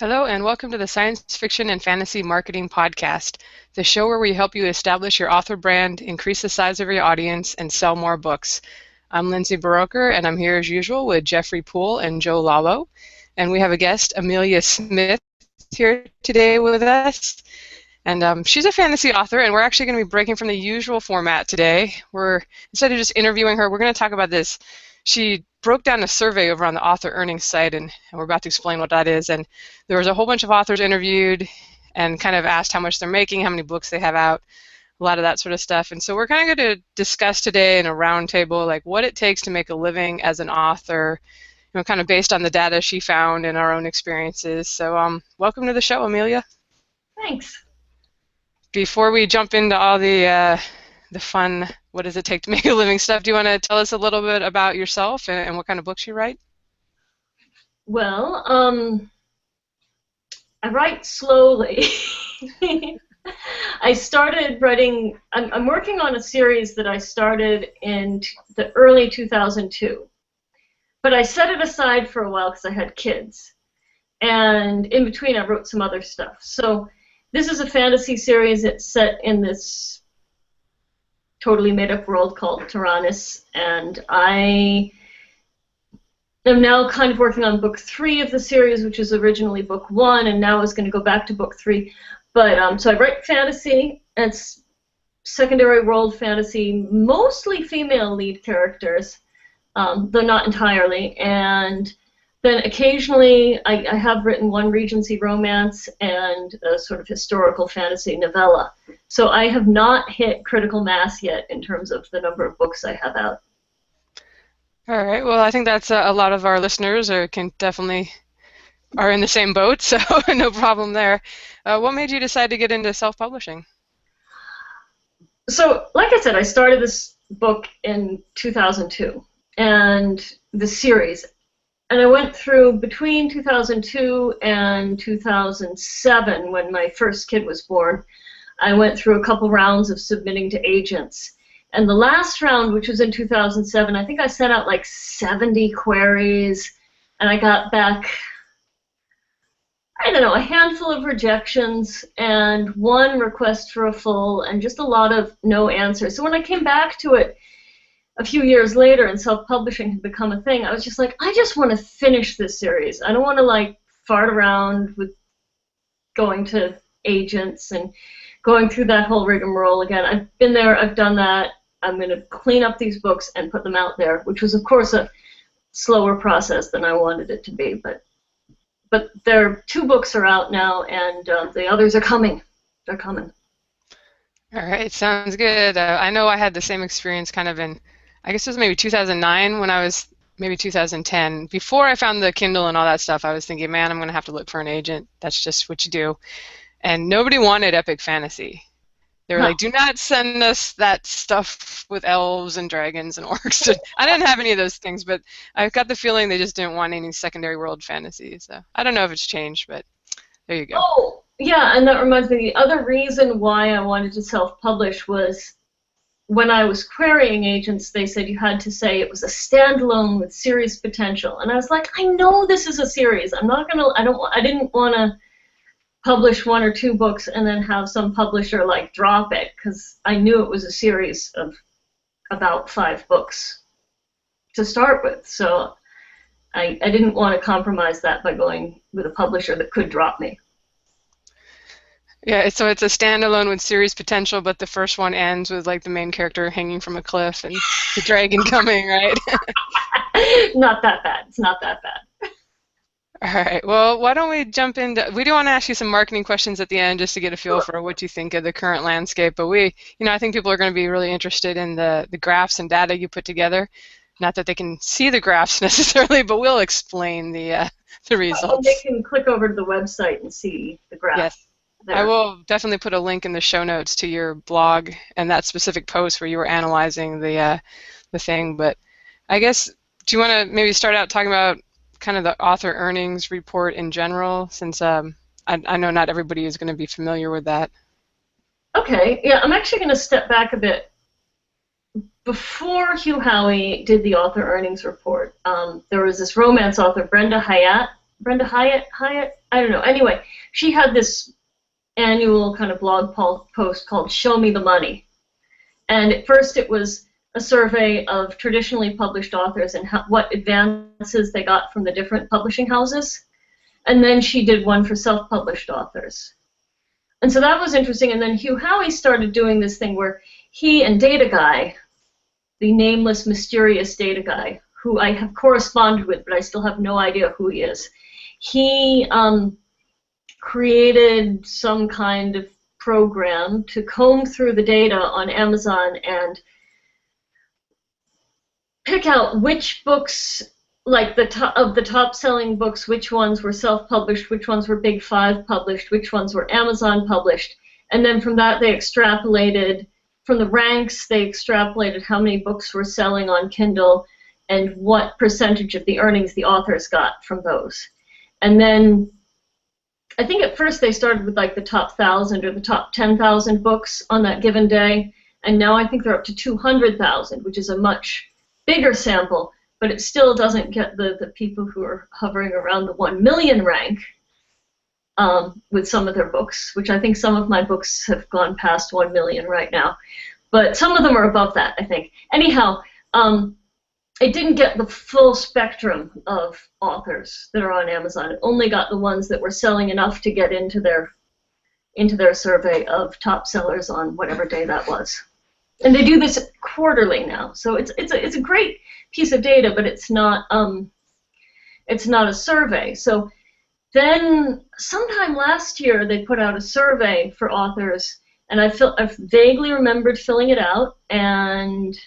Hello and welcome to the Science Fiction and Fantasy Marketing Podcast, the show where we help you establish your author brand, increase the size of your audience, and sell more books. I'm Lindsay Baroker, and I'm here as usual with Jeffrey Poole and Joe Lalo. And we have a guest, Amelia Smith, here today with us. And she's a fantasy author, and we're actually going to be breaking from the usual format today. Instead of just interviewing her, we're going to talk about this. She broke down a survey over on the author earnings site, and we're about to explain what that is. And there was a whole bunch of authors interviewed and kind of asked how much they're making, how many books they have out, a lot of that sort of stuff. And so we're kind of going to discuss today in a roundtable like what it takes to make a living as an author, kind of based on the data she found and our own experiences. So welcome to the show, Amelia. Thanks. Before we jump into all the fun, what does it take to make a living stuff, do you want to tell us a little bit about yourself and what kind of books you write? Well, I write slowly. I started writing, I'm working on a series that I started in the early 2002. But I set it aside for a while because I had kids. And in between I wrote some other stuff. So this is a fantasy series that's set in this totally made-up world called Tyrannus, and I am now kind of working on book 3 of the series, which is originally book 1, and now is going to go back to book 3. But so I write fantasy, and it's secondary world fantasy, mostly female lead characters, though not entirely, and then occasionally I have written one Regency romance and a sort of historical fantasy novella. So I have not hit critical mass yet in terms of the number of books I have out. All right. Well, I think that's a lot of our listeners are in the same boat, so no problem there. What made you decide to get into self-publishing? So, like I said, I started this book in 2002, and the series. And I went through between 2002 and 2007, when my first kid was born, I went through a couple rounds of submitting to agents. And the last round, which was in 2007, I think I sent out like 70 queries, and I got back, I don't know, a handful of rejections and one request for a full, and just a lot of no answers. So when I came back to it a few years later and self-publishing had become a thing, I was just like, I just want to finish this series. I don't want to like fart around with going to agents and going through that whole rigmarole again. I've been there, I've done that. I'm going to clean up these books and put them out there, which was of course a slower process than I wanted it to be. But there 2 books are out now, and the others are coming. They're coming. All right, sounds good. I know I had the same experience kind of in, I guess it was maybe 2009 when I was, maybe 2010. Before I found the Kindle and all that stuff, I was thinking, man, I'm going to have to look for an agent. That's just what you do. And nobody wanted epic fantasy. They were like, do not send us that stuff with elves and dragons and orcs. I didn't have any of those things, but I got the feeling they just didn't want any secondary world fantasy. So I don't know if it's changed, but there you go. Oh, yeah, and that reminds me, the other reason why I wanted to self-publish was when I was querying agents, they said you had to say it was a standalone with serious potential. And I was like, I know this is a series. I'm not gonna, I didn't want to publish 1 or 2 books and then have some publisher like drop it, because I knew it was a series of about 5 books to start with. So I didn't want to compromise that by going with a publisher that could drop me. Yeah, so it's a standalone with serious potential, but the first one ends with like the main character hanging from a cliff and the dragon coming, right? Not that bad. It's not that bad. All right. Well, why don't we jump into? We do want to ask you some marketing questions at the end, just to get a feel for what you think of the current landscape. But I think people are going to be really interested in the graphs and data you put together. Not that they can see the graphs necessarily, but we'll explain the results. Well, they can click over to the website and see the graphs. Yes. There. I will definitely put a link in the show notes to your blog and that specific post where you were analyzing the thing. But I guess, do you want to maybe start out talking about kind of the author earnings report in general, since I know not everybody is going to be familiar with that. Okay, yeah, I'm actually going to step back a bit. Before Hugh Howey did the author earnings report, there was this romance author, Brenda Hayat, Brenda Hyatt, I don't know. Anyway, she had this annual kind of blog post called Show Me the Money. And at first it was a survey of traditionally published authors and what advances they got from the different publishing houses. And then she did one for self-published authors. And so that was interesting. And then Hugh Howey started doing this thing where he and Data Guy, the nameless, mysterious Data Guy, who I have corresponded with, but I still have no idea who he is, he created some kind of program to comb through the data on Amazon and pick out which books, like the top selling books, which ones were self-published, which ones were Big Five published, which ones were Amazon published, and then from that they extrapolated, from the ranks, they extrapolated how many books were selling on Kindle and what percentage of the earnings the authors got from those. And then I think at first they started with like the top 1,000 or the top 10,000 books on that given day, and now I think they're up to 200,000, which is a much bigger sample, but it still doesn't get the people who are hovering around the 1 million rank with some of their books, which I think some of my books have gone past 1 million right now, but some of them are above that, I think. Anyhow, it didn't get the full spectrum of authors that are on Amazon. It only got the ones that were selling enough to get into their survey of top sellers on whatever day that was. And they do this quarterly now, so it's a great piece of data, but it's not a survey. So then sometime last year they put out a survey for authors, and I vaguely remembered filling it out, and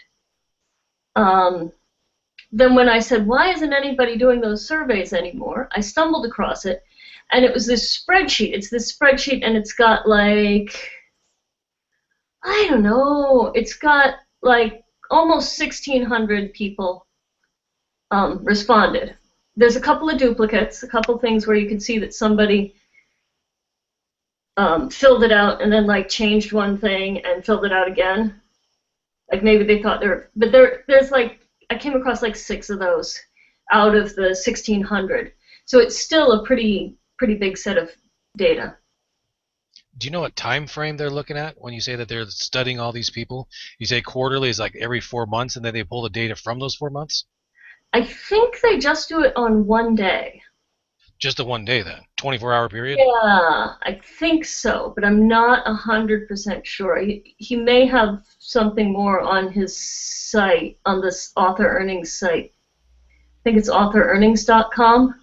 then when I said, why isn't anybody doing those surveys anymore, I stumbled across it, and it was this spreadsheet. It's this spreadsheet, and it's got like, I don't know, it's got like almost 1,600 people responded. There's a couple of duplicates, a couple things where you can see that somebody filled it out and then like changed one thing and filled it out again. Like maybe they thought there's like, I came across like 6 of those out of the 1,600. So it's still a pretty big set of data. Do you know what time frame they're looking at when you say that they're studying all these people? You say quarterly is like every 4 months, and then they pull the data from those 4 months? I think they just do it on one day. Just the one day then? 24-hour period? Yeah, I think so, but I'm not 100% sure. He may have something more on his site, on this author earnings site. I think it's authorearnings.com.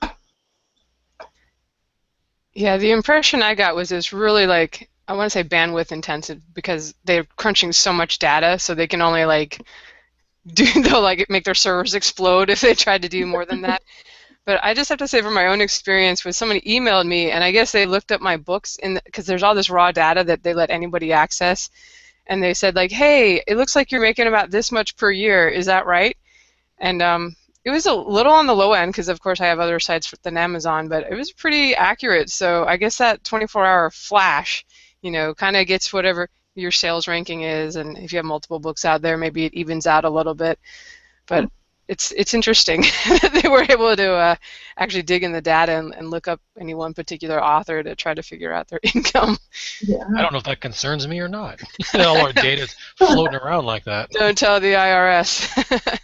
Yeah, the impression I got was it's really like, I want to say bandwidth intensive, because they're crunching so much data, so they can only like they'll like make their servers explode if they tried to do more than that. But I just have to say, from my own experience, when somebody emailed me, and I guess they looked up my books, because there's all this raw data that they let anybody access, and they said like, hey, it looks like you're making about this much per year, is that right? And it was a little on the low end, because of course I have other sites than Amazon, but it was pretty accurate. So I guess that 24-hour flash, kind of gets whatever your sales ranking is, and if you have multiple books out there, maybe it evens out a little bit. But it's interesting that they were able to actually dig in the data and look up any one particular author to try to figure out their income. Yeah. I don't know if that concerns me or not. All our data's floating around like that. Don't tell the IRS.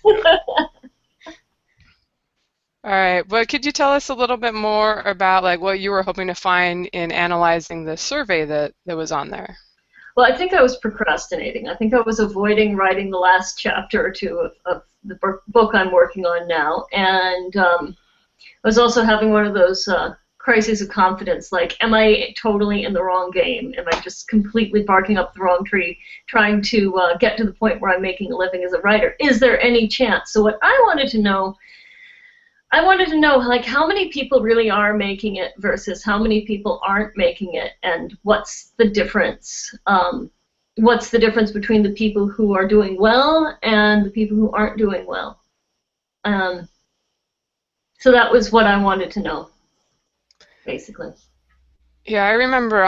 All right, but could you tell us a little bit more about like what you were hoping to find in analyzing the survey that was on there? Well, I think I was procrastinating. I think I was avoiding writing the last chapter or two of the book I'm working on now, and I was also having one of those crises of confidence, like, am I totally in the wrong game? Am I just completely barking up the wrong tree, trying to get to the point where I'm making a living as a writer? Is there any chance? So what I wanted to know, like, how many people really are making it versus how many people aren't making it, and what's the difference? What's the difference between the people who are doing well and the people who aren't doing well? So that was what I wanted to know, basically. Yeah, I remember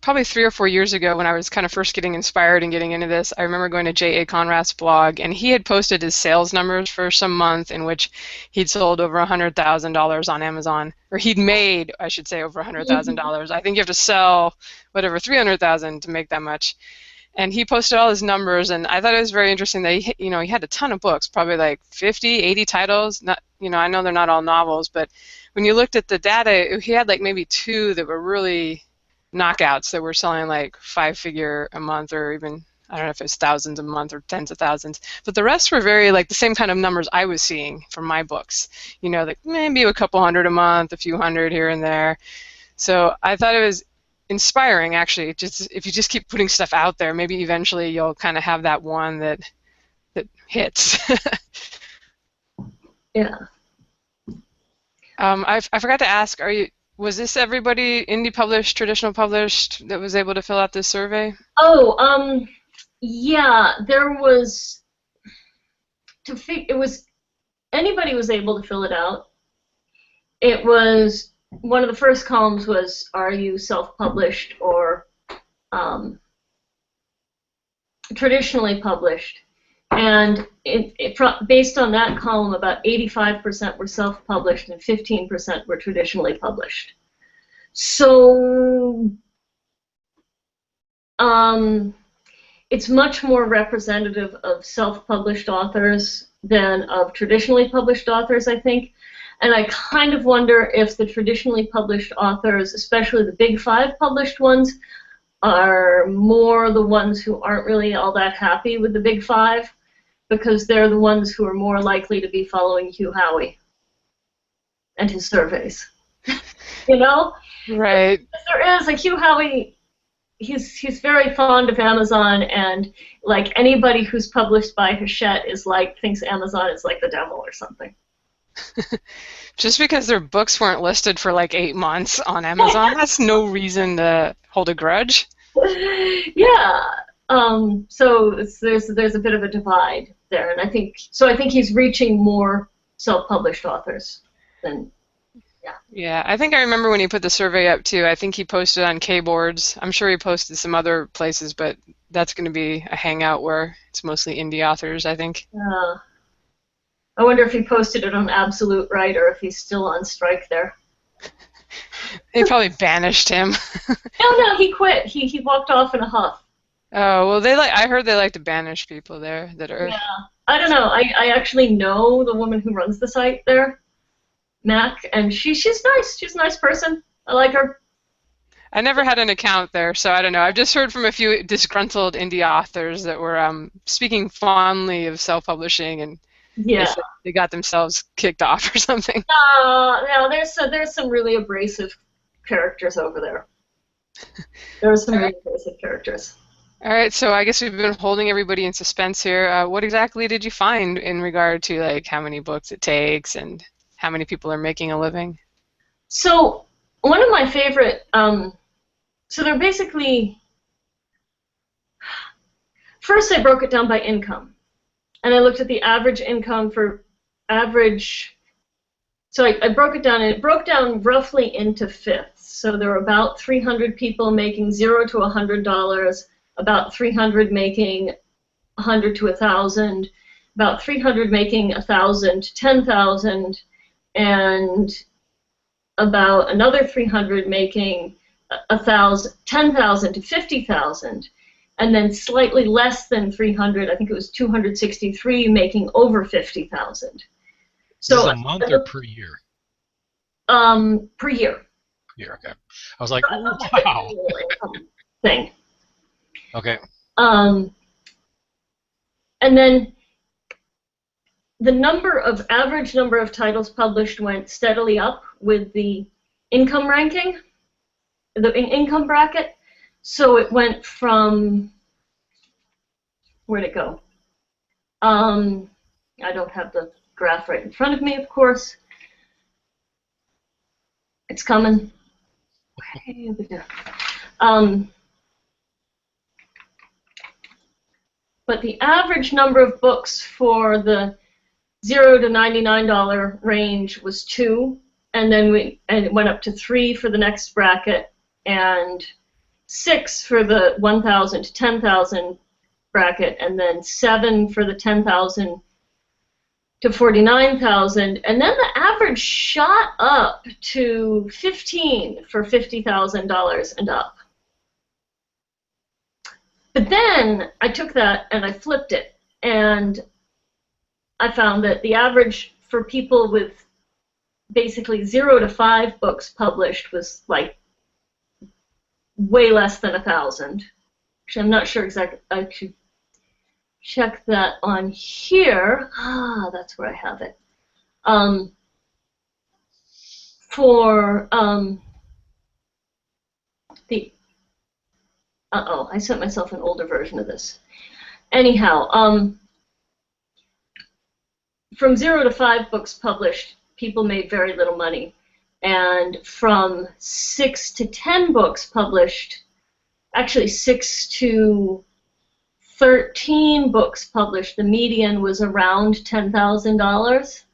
probably 3 or 4 years ago when I was kind of first getting inspired and getting into this, I remember going to J.A. Conrad's blog, and he had posted his sales numbers for some month in which he'd sold over $100,000 on Amazon, or he'd made, I should say, over $100,000. I think you have to sell whatever 300,000 to make that much. And he posted all his numbers, and I thought it was very interesting that he had a ton of books, probably like 50, 80 titles. Not, I know they're not all novels, but when you looked at the data, he had like maybe 2 that were really knockouts that were selling like 5-figure a month, or even, I don't know if it's thousands a month or tens of thousands, but the rest were very like the same kind of numbers I was seeing from my books, like maybe a couple hundred a month, a few hundred here and there. So I thought it was inspiring, actually. Just if you just keep putting stuff out there, maybe eventually you'll kind of have that one that hits. Yeah. I forgot to ask, was this everybody, indie published, traditional published, that was able to fill out this survey? Oh, yeah, there was, anybody was able to fill it out. It was, one of the first columns was, are you self-published or traditionally published? And based on that column, about 85% were self-published and 15% were traditionally published. So it's much more representative of self-published authors than of traditionally published authors, I think. And I kind of wonder if the traditionally published authors, especially the big 5 published ones, are more the ones who aren't really all that happy with the big 5, because they're the ones who are more likely to be following Hugh Howey and his surveys. Right. There is a Hugh Howey. He's very fond of Amazon, and like anybody who's published by Hachette thinks Amazon is like the devil or something. Just because their books weren't listed for like 8 months on Amazon, that's no reason to hold a grudge. Yeah. So there's a bit of a divide there, and I think he's reaching more self-published authors than. Yeah, I think I remember when he put the survey up too. I think he posted on Kboards. I'm sure he posted some other places, but that's going to be a hangout where it's mostly indie authors, I think. I wonder if he posted it on Absolute Right or if he's still on strike there. They probably banished him. No, he quit. He walked off in a huff. Oh, well, I heard they like to banish people there that are. Yeah, I don't know. I actually know the woman who runs the site there, Mac, and she's nice. She's a nice person. I like her. I never had an account there, so I don't know. I've just heard from a few disgruntled indie authors that were speaking fondly of self-publishing, and they got themselves kicked off or something. No, there's some really abrasive characters over there. There are some really abrasive characters. All right, so I guess we've been holding everybody in suspense here. What exactly did you find in regard to like how many books it takes and how many people are making a living? So one of my favorite, so they're basically, first I broke it down by income. And I looked at the average income for average, so I broke it down, and it broke down roughly into fifths. So there were about 300 people making $0 to $100, about 300 making $100 to $1,000, about 300 making $1,000 to $10,000, and about another 300 making $10,000 to $50,000, and then slightly less than 300, I think it was 263, making over $50,000. So is this a month or per year? Per year. Per year, okay. I was like, wow. Thing. Okay. And then the average number of titles published went steadily up with the income ranking, the income bracket. So it went from, where'd it go? I don't have the graph right in front of me, of course. It's coming. But the average number of books for the $0 to $99 range was 2, and then it went up to 3 for the next bracket, and 6 for the 1,000 to 10,000 bracket, and then 7 for the 10,000 to 49,000, and then the average shot up to 15 for $50,000 and up. But then I took that and I flipped it, and I found that the average for people with basically 0 to 5 books published was like way less than 1,000. Actually, I'm not sure exactly. I should check that on here. Ah, that's where I have it. For the I sent myself an older version of this. Anyhow, from 0 to 5 books published, people made very little money. And from 6 to 10 books published, actually 6 to 13 books published, the median was around $10,000.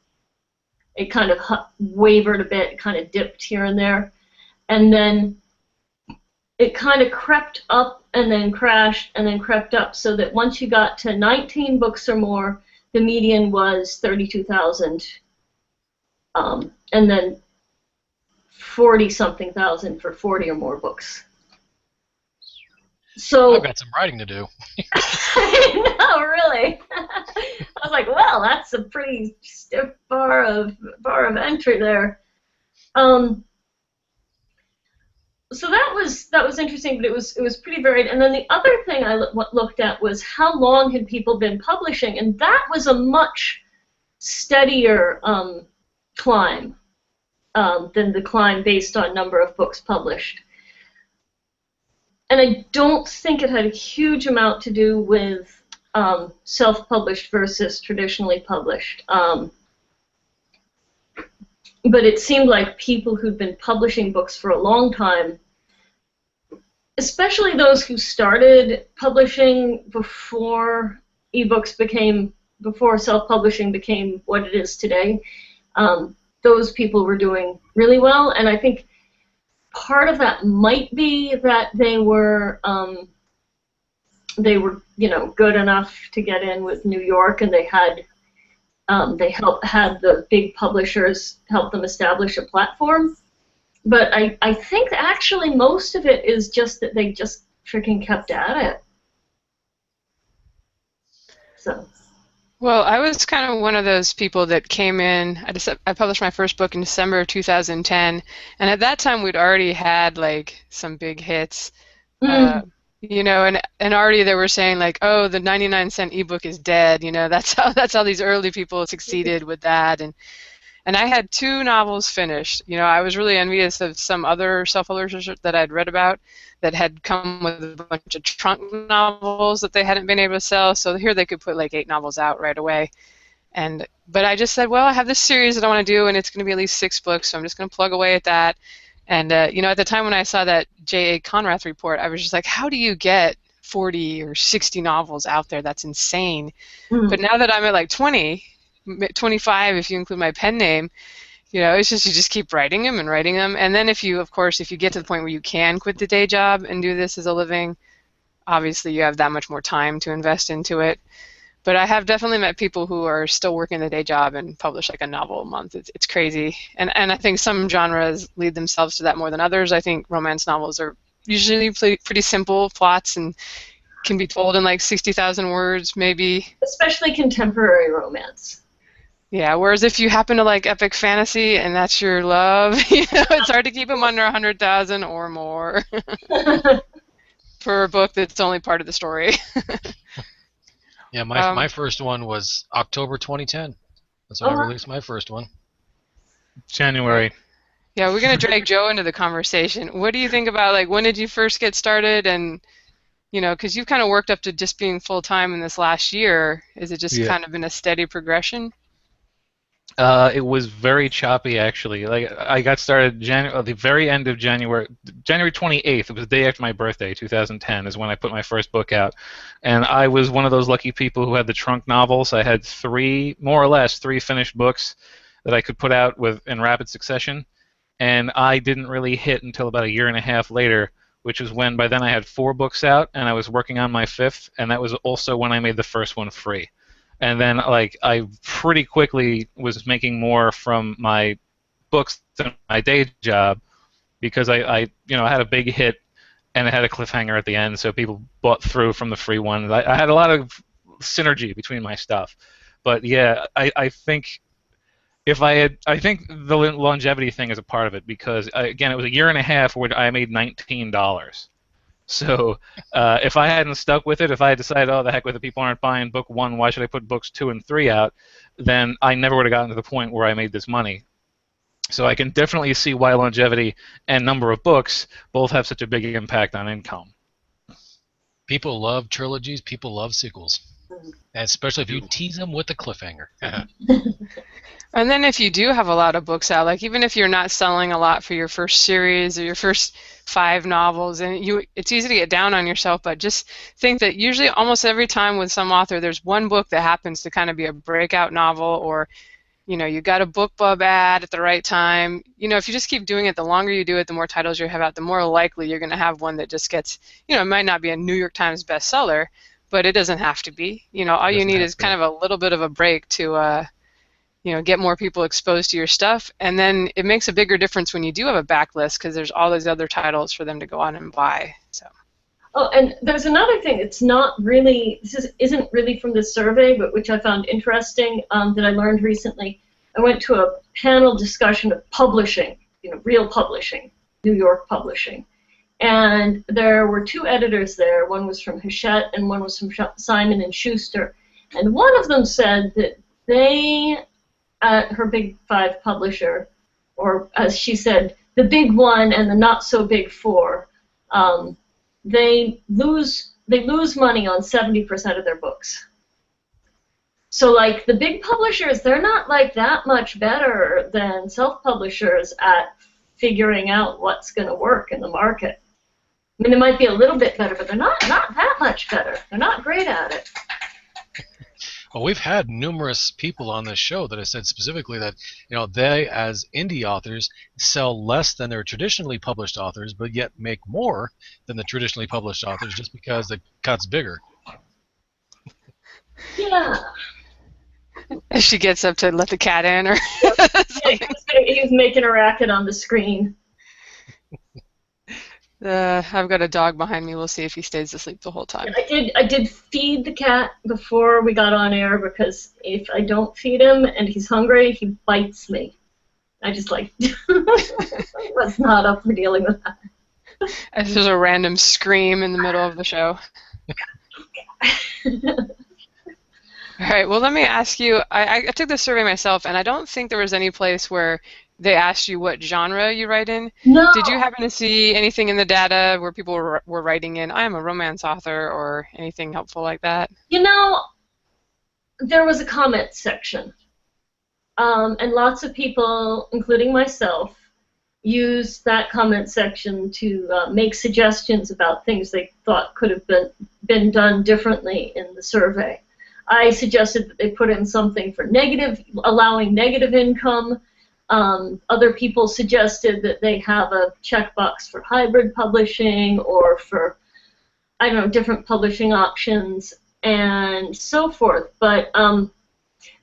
It kind of wavered a bit, kind of dipped here and there. And then it kind of crept up and then crashed and then crept up, so that once you got to 19 books or more, the median was 32,000, and then 40-something thousand for 40 or more books. So I've got some writing to do. No, really. I was like, well, that's a pretty stiff bar of entry there. So that was interesting, but it was pretty varied. And then the other thing I looked at was how long had people been publishing, and that was a much steadier climb than the climb based on number of books published. And I don't think it had a huge amount to do with self-published versus traditionally published. But it seemed like people who'd been publishing books for a long time, especially those who started publishing before before self-publishing became what it is today, those people were doing really well. And I think part of that might be that they were good enough to get in with New York, and they had the big publishers help them establish a platform. But I think actually most of it is just that they just freaking kept at it. So. Well, I was kind of one of those people that came in. I published my first book in December of 2010, and at that time we'd already had like some big hits, and already they were saying like, oh, the 99-cent ebook is dead. That's how these early people succeeded with that, and I had 2 novels finished. I was really envious of some other self-publishers that I'd read about that had come with a bunch of trunk novels that they hadn't been able to sell. So here they could put like 8 novels out right away. But I just said, well, I have this series that I want to do, and it's going to be at least 6 books, so I'm just going to plug away at that. And at the time when I saw that J.A. Conrath report, I was just like, how do you get 40 or 60 novels out there? That's insane. Mm-hmm. But now that I'm at like 20, 25 if you include my pen name, it's just you just keep writing them, and then if you get to the point where you can quit the day job and do this as a living, obviously you have that much more time to invest into it. But I have definitely met people who are still working the day job and publish like a novel a month. It's crazy, and I think some genres lead themselves to that more than others. I think romance novels are usually pretty simple plots and can be told in like 60,000 words maybe. Especially contemporary romance. Yeah, whereas if you happen to like epic fantasy and that's your love, it's hard to keep them under 100,000 or more for a book that's only part of the story. Yeah, my first one was October 2010. That's when I released my first one. January. Yeah, we're going to drag Joe into the conversation. What do you think about, like, when did you first get started? And, because you've kind of worked up to just being full-time in this last year. Is it just kind of been a steady progression? It was very choppy, actually. Like, I got started at the very end of January 28th. It was the day after my birthday, 2010, is when I put my first book out. And I was one of those lucky people who had the trunk novels. I had more or less three finished books that I could put out in rapid succession. And I didn't really hit until about a year and a half later which was when by then I had 4 books out and I was working on my 5th, and that was also when I made the first one free. And then like I pretty quickly was making more from my books than my day job because I had a big hit and it had a cliffhanger at the end, so people bought through from the free one. I had a lot of synergy between my stuff. But yeah, I think I think the longevity thing is a part of it because again, it was a year and a half where I made $19. So if I hadn't stuck with it, if I had decided, oh, the heck with it, people aren't buying book 1, why should I put books 2 and 3 out, then I never would have gotten to the point where I made this money. So I can definitely see why longevity and number of books both have such a big impact on income. People love trilogies. People love sequels. And especially if you tease them with a cliffhanger. And then if you do have a lot of books out, like even if you're not selling a lot for your first series or your first 5 novels, and it's easy to get down on yourself, but just think that usually almost every time with some author, there's one book that happens to kind of be a breakout novel, or you got a BookBub ad at the right time. If you just keep doing it, the longer you do it, the more titles you have out, the more likely you're going to have one that just gets, it might not be a New York Times bestseller, but it doesn't have to be. All you need is kind of a little bit of a break to, get more people exposed to your stuff. And then it makes a bigger difference when you do have a backlist because there's all those other titles for them to go on and buy. So. Oh, and there's another thing. This isn't really from this survey, but which I found interesting that I learned recently. I went to a panel discussion of publishing, real publishing, New York publishing. And there were 2 editors there. One was from Hachette and one was from Simon & Schuster. And one of them said that they, at her Big 5 publisher, or as she said, the big one and the not so big 4, they lose money on 70% of their books. So like the big publishers, they're not like that much better than self-publishers at figuring out what's going to work in the market. I mean, they might be a little bit better, but they're not that much better. They're not great at it. Well, we've had numerous people on this show that have said specifically that they, as indie authors, sell less than their traditionally published authors, but yet make more than the traditionally published authors just because the cut's bigger. Yeah. If she gets up to let the cat in, or yeah, he was making a racket on the screen. I've got a dog behind me. We'll see if he stays asleep the whole time. I did feed the cat before we got on air because if I don't feed him and he's hungry, he bites me. I just was not up for dealing with that. There's a random scream in the middle of the show. All right, well, let me ask you, I took this survey myself, and I don't think there was any place where they asked you what genre you write in. No. Did you happen to see anything in the data where people were writing in, I am a romance author, or anything helpful like that? There was a comment section, and lots of people, including myself, used that comment section to make suggestions about things they thought could have been done differently in the survey. I suggested that they put in something for allowing negative income. Other people suggested that they have a checkbox for hybrid publishing or for, different publishing options and so forth. But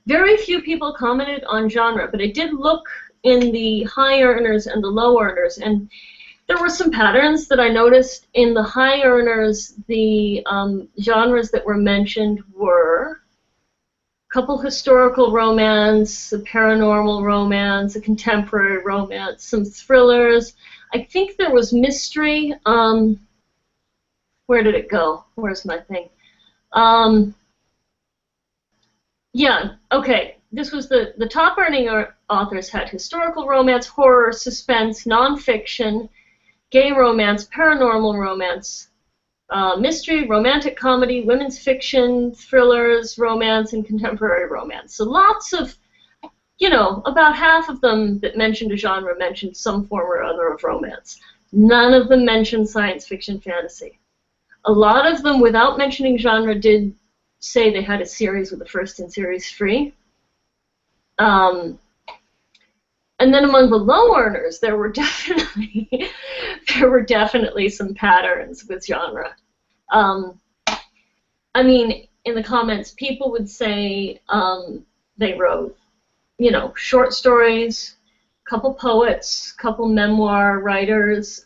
very few people commented on genre. But I did look in the high earners and the low earners, and there were some patterns that I noticed. In the high earners, the genres that were mentioned were a couple historical romance, a paranormal romance, a contemporary romance, some thrillers. I think there was mystery. Where did it go? Where's my thing? Yeah, okay. This was the top earning authors had historical romance, horror, suspense, nonfiction, gay romance, paranormal romance, mystery, romantic comedy, women's fiction, thrillers, romance, and contemporary romance. So lots of, about half of them that mentioned a genre mentioned some form or other of romance. None of them mentioned science fiction fantasy. A lot of them, without mentioning genre, did say they had a series with the first in series free. And then among the low earners, there were definitely some patterns with genre. I mean, in the comments, people would say they wrote, you know, short stories, couple poets, couple memoir writers.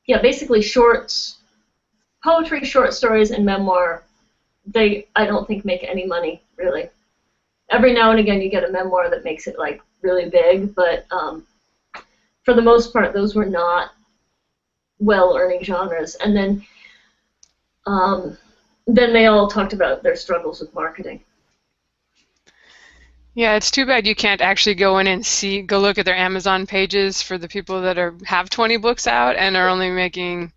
Yeah, basically shorts, poetry, short stories, and memoir. I don't think make any money, really. Every now and again you get a memoir that makes it like really big, but for the most part those were not well-earning genres. And then they all talked about their struggles with marketing. Yeah, it's too bad you can't actually go in and go look at their Amazon pages for the people that have 20 books out and are only making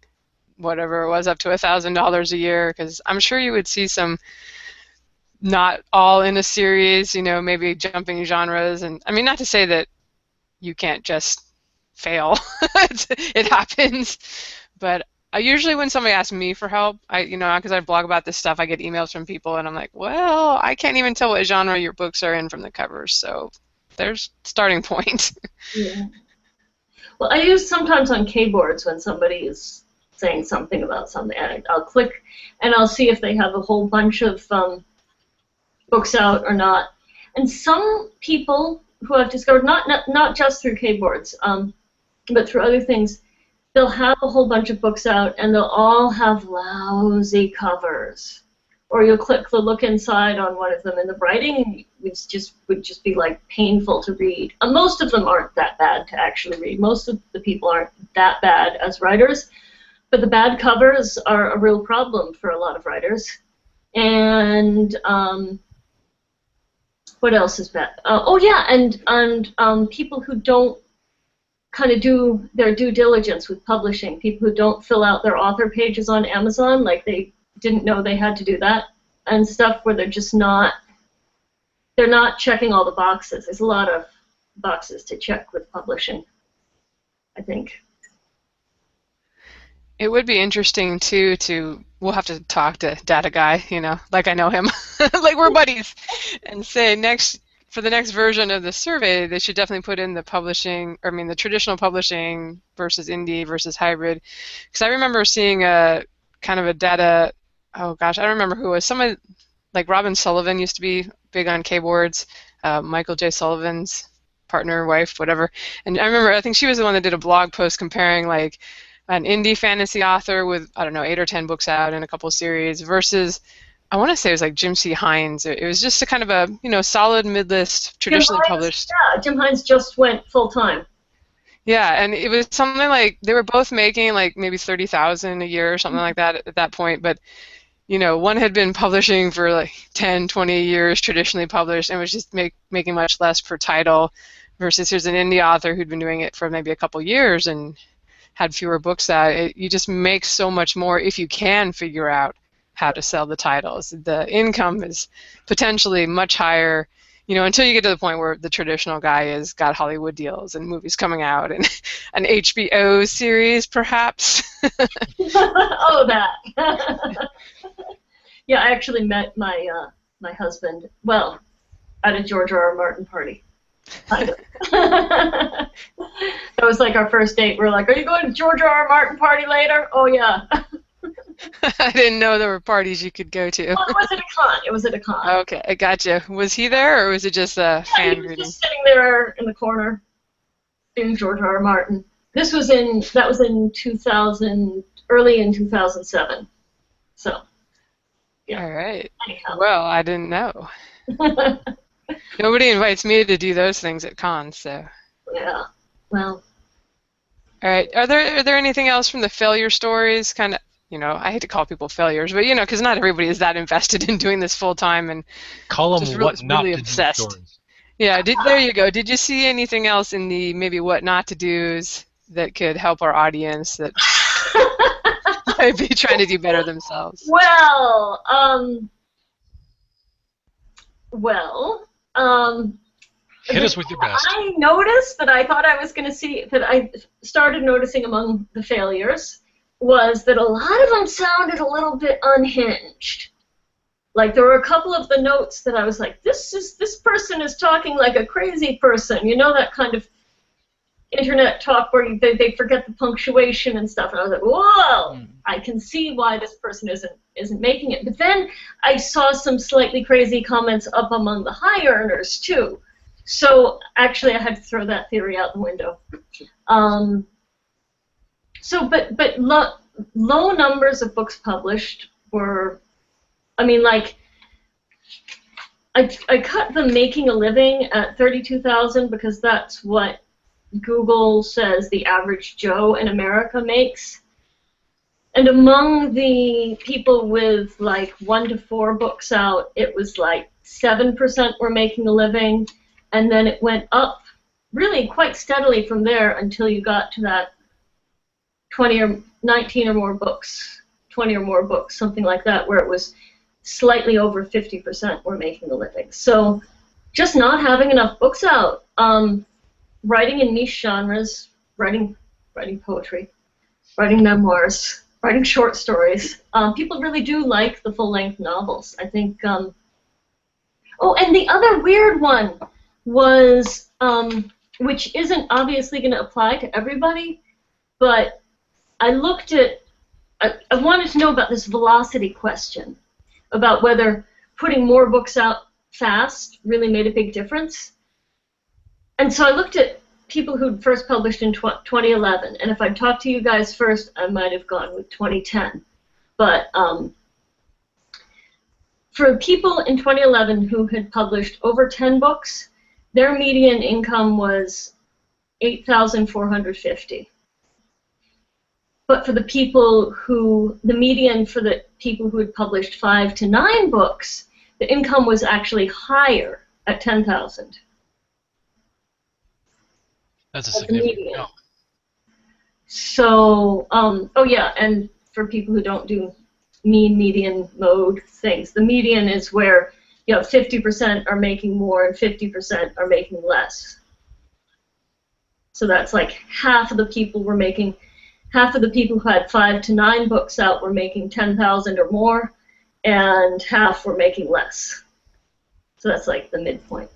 whatever it was, up to $1,000 a year, because I'm sure you would see some not all in a series, you know, maybe jumping genres. And I mean, not to say that you can't just fail. It happens. But usually when somebody asks me for help, because I blog about this stuff, I get emails from people and I'm like, well, I can't even tell what genre your books are in from the covers. So there's starting point. Yeah. Well, I use sometimes on keyboards when somebody is saying something about something. I'll click and I'll see if they have a whole bunch of books out or not. And some people who I've discovered, not just through keyboards, but through other things, they'll have a whole bunch of books out and they'll all have lousy covers. Or you'll click the look inside on one of them and the writing would just be like painful to read. Most of them aren't that bad to actually read. Most of the people aren't that bad as writers, but the bad covers are a real problem for a lot of writers. And what else is bad? Oh yeah, and people who don't kind of do their due diligence with publishing, people who don't fill out their author pages on Amazon, like they didn't know they had to do that, and stuff where they're not checking all the boxes. There's a lot of boxes to check with publishing, I think. It would be interesting too we'll have to talk to Data Guy, you know, like I know him, like we're buddies, and say for the next version of the survey, they should definitely put in the traditional publishing versus indie versus hybrid, because I remember seeing a kind of a data. Oh gosh, I don't remember who it was. Someone like Robin Sullivan used to be big on keyboards. Michael J. Sullivan's partner, wife, whatever. And I think she was the one that did a blog post comparing like an indie fantasy author with, I don't know, 8 or 10 books out in a couple of series versus, I want to say it was like Jim C. Hines. It was just a kind of a, you know, solid mid-list, traditionally published. Yeah, Jim Hines just went full-time. Yeah, and it was something like they were both making like maybe $30,000 a year or something like that at that point. But, you know, one had been publishing for like 10, 20 years, traditionally published, and was just making much less per title, versus here's an indie author who'd been doing it for maybe a couple years and had fewer books out. You just make so much more if you can figure out how to sell the titles. The income is potentially much higher, you know, until you get to the point where the traditional guy has got Hollywood deals and movies coming out and an HBO series, perhaps. Oh, that. Yeah, I actually met my husband, well, at a George R. R. Martin party. That was like our first date. We're like, are you going to George R. R. Martin party later? Oh, yeah. I didn't know there were parties you could go to. Well, it was at a con. Okay, I gotcha. Was he there, or was it just a fan he was greeting? just sitting there in the corner doing George R. R. Martin. That was in 2000, early in 2007. So, yeah. All right. Anyhow. Well, I didn't know. Nobody invites me to do those things at cons, so. Yeah. Well. All right. Are there anything else from the failure stories? Kind of, you know, I hate to call people failures, but you know, because not everybody is that invested in doing this full time and call them just what not really to obsessed. do stories. Yeah. There you go. Did you see anything else in the maybe what not to do's that could help our audience that might be trying to do better themselves? Hit us with your best. I noticed that I thought I was going to see, that I started noticing among the failures, was that a lot of them sounded a little bit unhinged. Like, there were a couple of the notes that I was like, this person is talking like a crazy person. You know, that kind of internet talk where they forget the punctuation and stuff. And I was like, whoa, I can see why this person isn't making it. But then I saw some slightly crazy comments up among the high earners, too. So, actually, I had to throw that theory out the window. But low numbers of books published were, I mean, like, I cut the making a living at 32,000 because that's what Google says the average Joe in America makes. And among the people with like 1 to 4 books out, it was like 7% were making a living, and then it went up really quite steadily from there until you got to that 20 or 19 or more books, 20 or more books, something like that, where it was slightly over 50% were making a living. So just not having enough books out, writing in niche genres, writing poetry, writing memoirs, writing short stories. People really do like the full-length novels. I think. Oh, and the other weird one was, which isn't obviously going to apply to everybody, but I looked at. I wanted to know about this velocity question, about whether putting more books out fast really made a big difference. And so I looked at people who'd first published in 2011, and if I'd talked to you guys first, I might have gone with 2010. But for people in 2011 who had published over 10 books, their median income was $8,450. But for the people the median for the people who had published 5 to 9 books, the income was actually higher at $10,000. That's a significant jump. So, oh yeah, and for people who don't do mean, median, mode things, the median is where 50% are making more and 50% are making less. So that's like half of the people who had 5 to 9 books out were making 10,000 or more, and half were making less. So that's like the midpoint.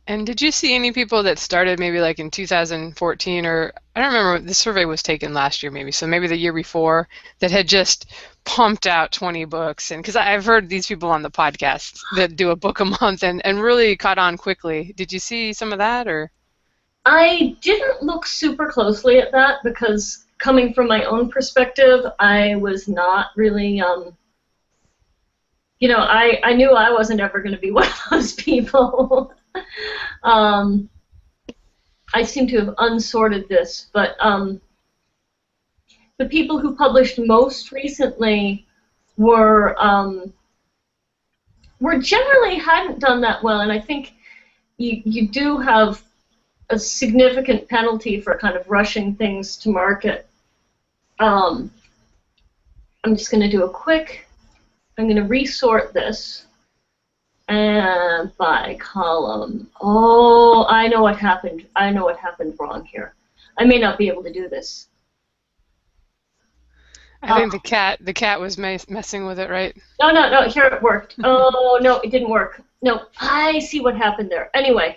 And did you see any people that started maybe like in 2014, or I don't remember, the survey was taken last year maybe, so maybe the year before, that had just pumped out 20 books? And because I've heard these people on the podcast that do a book a month and really caught on quickly. Did you see some of that, or? I didn't look super closely at that because, coming from my own perspective, I was not really, I knew I wasn't ever going to be one of those people. I seem to have unsorted this, but the people who published most recently were generally hadn't done that well, and I think you do have a significant penalty for kind of rushing things to market. I'm just going to do I'm going to resort this and by column. Oh, I know what happened. I know what happened wrong here. I may not be able to do this. I think the cat was messing with it, right? No, here it worked. Oh, no, it didn't work. No, I see what happened there. Anyway,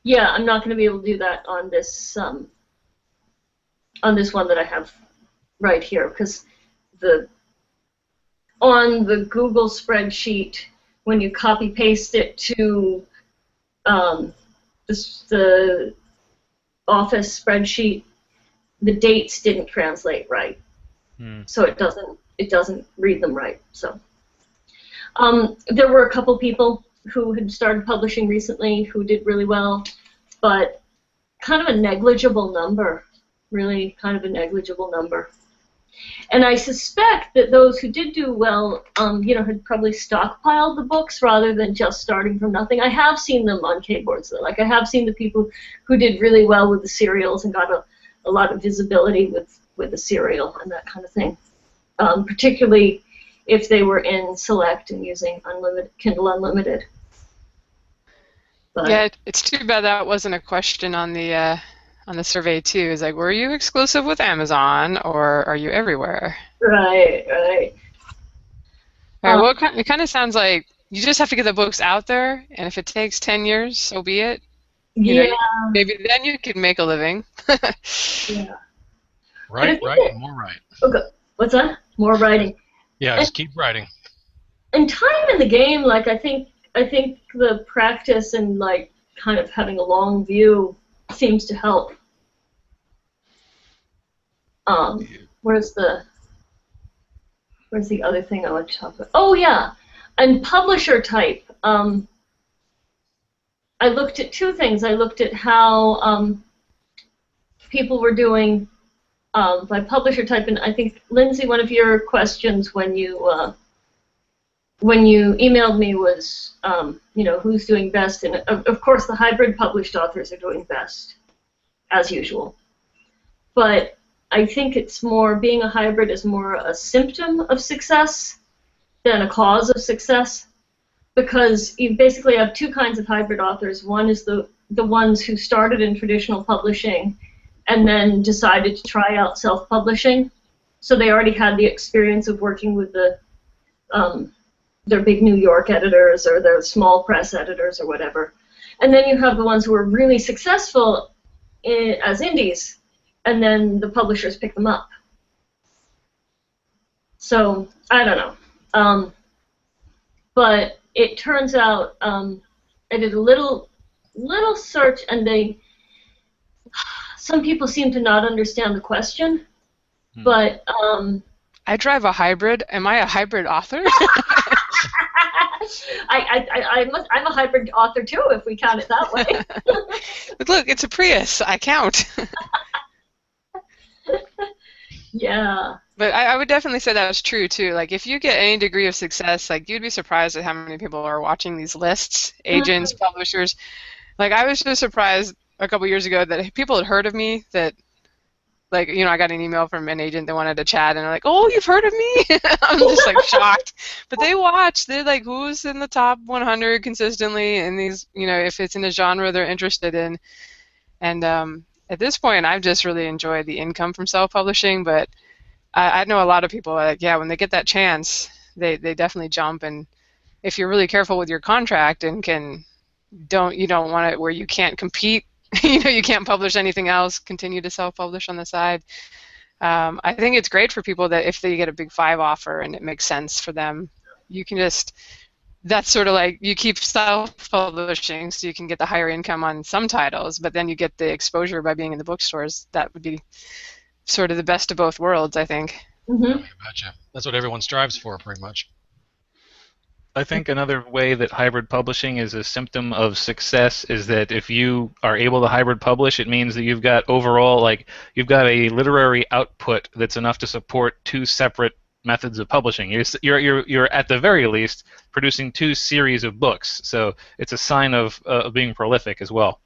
yeah, I'm not going to be able to do that on this one that I have right here, because on the Google spreadsheet, when you copy paste it to the Office spreadsheet, the dates didn't translate right, so it doesn't read them right. So there were a couple people who had started publishing recently who did really well, but kind of a negligible number, really kind of a negligible number. And I suspect that those who did do well, had probably stockpiled the books rather than just starting from nothing. I have seen them on K-boards, though. Like, I have seen the people who did really well with the serials and got a lot of visibility with the serial and that kind of thing, particularly if they were in Select and using Kindle Unlimited. But yeah, it's too bad that wasn't a question on the survey too. It's like, were you exclusive with Amazon or are you everywhere? Right. All right, well, it kind of sounds like you just have to get the books out there, and if it takes 10 years, so be it. You know, Yeah, maybe then you can make a living. yeah. Right, and more right. Okay. What's that? More writing. Yeah, just keep writing. And time in the game, like I think the practice and like kind of having a long view seems to help. Where's the other thing I want to talk about? Oh yeah, and publisher type. I looked at two things. I looked at how people were doing by publisher type, and I think Lindsay, one of your questions when you emailed me was, who's doing best, and of course the hybrid published authors are doing best, as usual. But I think it's more, being a hybrid is more a symptom of success than a cause of success, because you basically have two kinds of hybrid authors. One is the ones who started in traditional publishing and then decided to try out self-publishing. So they already had the experience of working with their big New York editors or their small press editors or whatever. And then you have the ones who are really successful as indies, and then the publishers pick them up. So, I don't know. But it turns out I did a little search, and some people seem to not understand the question, but I drive a hybrid. Am I a hybrid author? I'm a hybrid author too, if we count it that way. Look, it's a Prius. I count. Yeah. But I would definitely say that was true too. Like, if you get any degree of success, like, you'd be surprised at how many people are watching these lists, agents, publishers. Like, I was just surprised a couple years ago that people had heard of me, that, like, I got an email from an agent that wanted to chat, and they're like, "Oh, you've heard of me?" I'm just like shocked. But they watch. They're like, who's in the top 100 consistently, and these, if it's in a genre they're interested in. And at this point, I've just really enjoyed the income from self-publishing. But I know a lot of people, like, yeah, when they get that chance, they definitely jump. And if you're really careful with your contract and you don't want it where you can't compete. You can't publish anything else, continue to self-publish on the side. I think it's great for people that if they get a big 5 offer and it makes sense for them, you can that's sort of like, you keep self-publishing so you can get the higher income on some titles, but then you get the exposure by being in the bookstores. That would be sort of the best of both worlds, I think. Mm-hmm. Gotcha. That's what everyone strives for, pretty much. I think another way that hybrid publishing is a symptom of success is that if you are able to hybrid publish, it means that you've got you've got a literary output that's enough to support 2 separate methods of publishing. You're at the very least producing 2 series of books, so it's a sign of being prolific as well,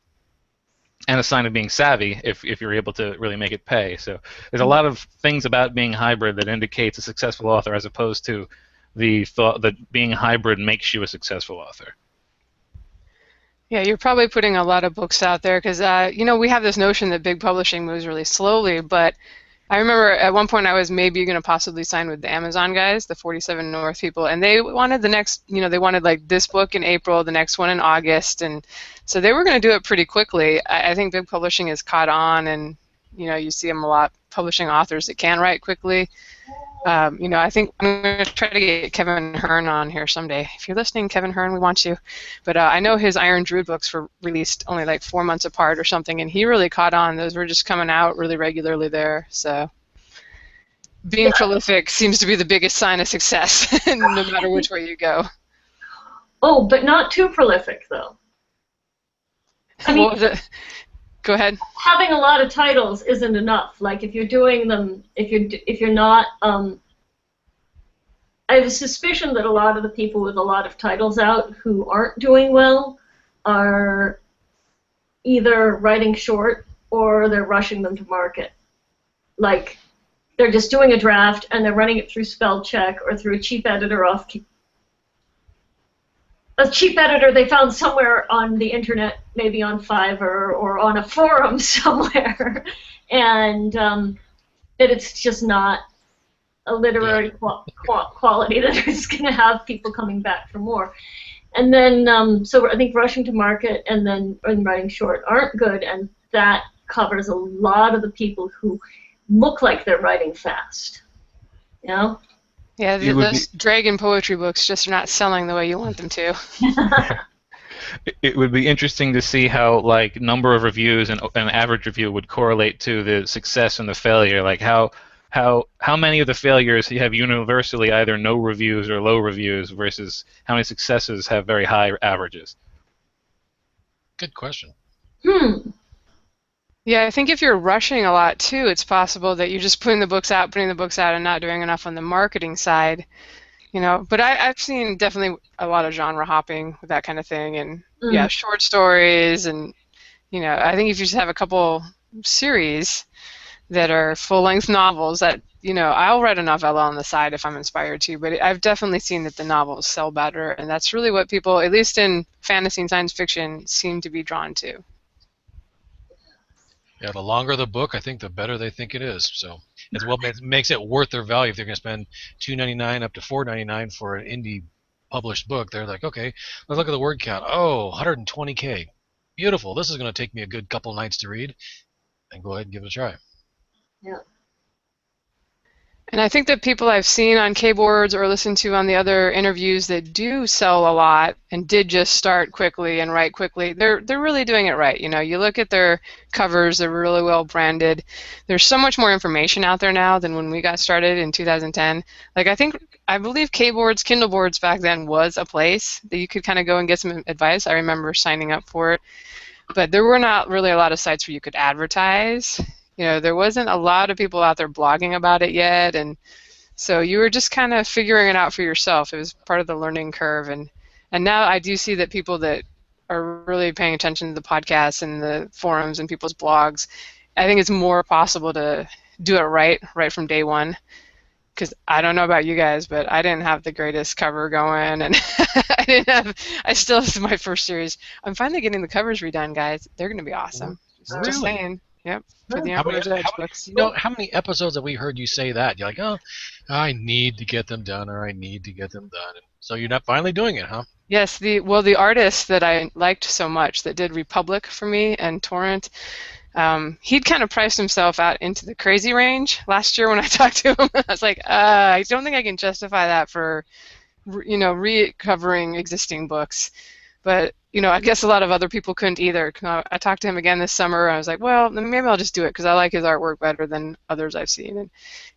and a sign of being savvy if you're able to really make it pay. So there's a lot of things about being hybrid that indicates a successful author, as opposed to the thought that being hybrid makes you a successful author. Yeah, you're probably putting a lot of books out there because, we have this notion that big publishing moves really slowly, but I remember at one point I was maybe going to possibly sign with the Amazon guys, the 47 North people, and they wanted the next, they wanted like this book in April, the next one in August, and so they were going to do it pretty quickly. I think big publishing has caught on, and, you see them a lot, publishing authors that can write quickly. I think I'm going to try to get Kevin Hearn on here someday. If you're listening, Kevin Hearn, we want you. But I know his Iron Druid books were released only like 4 months apart or something, and he really caught on. Those were just coming out really regularly there. So being prolific seems to be the biggest sign of success, no matter which way you go. Oh, but not too prolific, though. I mean, go ahead. Having a lot of titles isn't enough. Like, if you're doing them, if you're not, I have a suspicion that a lot of the people with a lot of titles out who aren't doing well are either writing short or they're rushing them to market. Like, they're just doing a draft and they're running it through spell check or through a cheap editor they found somewhere on the internet, maybe on Fiverr or on a forum somewhere, and it's just not a literary quality that is going to have people coming back for more. And then, so I think rushing to market and then writing short aren't good, and that covers a lot of the people who look like they're writing fast. You know? Yeah, those dragon poetry books just are not selling the way you want them to. It would be interesting to see how like number of reviews and an average review would correlate to the success and the failure. Like how many of the failures you have universally either no reviews or low reviews versus how many successes have very high averages? Good question. Yeah, I think if you're rushing a lot too, it's possible that you're just putting the books out, and not doing enough on the marketing side. You know, but I've seen definitely a lot of genre hopping with that kind of thing, and yeah, short stories, and you know, I think if you just have a couple series that are full-length novels, that you know, I'll write a novella on the side if I'm inspired to, but I've definitely seen that the novels sell better, and that's really what people, at least in fantasy and science fiction, seem to be drawn to. Yeah, the longer the book, I think the better they think it is. So as well, it makes it worth their value. If they're going to spend $2.99 up to $4.99 for an indie published book, they're like, okay, let's look at the word count. Oh, 120K. Beautiful. This is going to take me a good couple nights to read. And go ahead and give it a try. Yeah. And I think that people I've seen on K-Boards or listened to on the other interviews that do sell a lot and did just start quickly and write quickly, they're really doing it right. You know, you look at their covers, they're really well branded. There's so much more information out there now than when we got started in 2010. Like I believe K-Boards, Kindle boards back then was a place that you could kind of go and get some advice. I remember signing up for it. But there were not really a lot of sites where you could advertise. You know, there wasn't a lot of people out there blogging about it yet, and so you were just kind of figuring it out for yourself. It was part of the learning curve, and now I do see that people that are really paying attention to the podcasts and the forums and people's blogs, I think it's more possible to do it right from day one. Because I don't know about you guys, but I didn't have the greatest cover going, and I still, this is my first series. I'm finally getting the covers redone, guys. They're going to be awesome. Really? Just saying. Yep. For the How books. you know, how many episodes have we heard you say that? You're like, oh, I need to get them done, or I need to get them done. So you're not finally doing it, huh? Yes. The artist that I liked so much that did Republic for me and Torrent, he'd kind of priced himself out into the crazy range last year when I talked to him. I was like, I don't think I can justify that for, you know, recovering existing books. But, you know, I guess a lot of other people couldn't either. I talked to him again this summer. I was like, well, maybe I'll just do it because I like his artwork better than others I've seen. And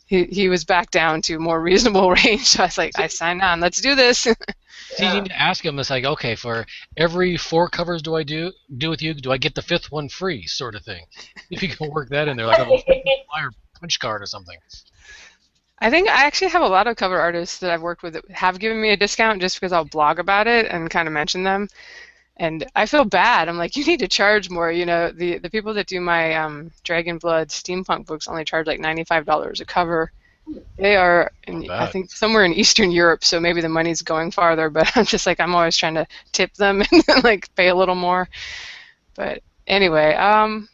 he was back down to more reasonable range. So I was like, I signed on. Let's do this. So you need to ask him. It's like, okay, for every 4 covers do I do with you, do I get the 5th one free, sort of thing? If you can work that in there, like a little flyer punch card or something. I think I actually have a lot of cover artists that I've worked with that have given me a discount just because I'll blog about it and kind of mention them. And I feel bad. I'm like, you need to charge more. You know, the people that do my Dragon Blood steampunk books only charge like $95 a cover. They are, I think, somewhere in Eastern Europe, so maybe the money's going farther. But I'm just like, I'm always trying to tip them and like pay a little more. But anyway,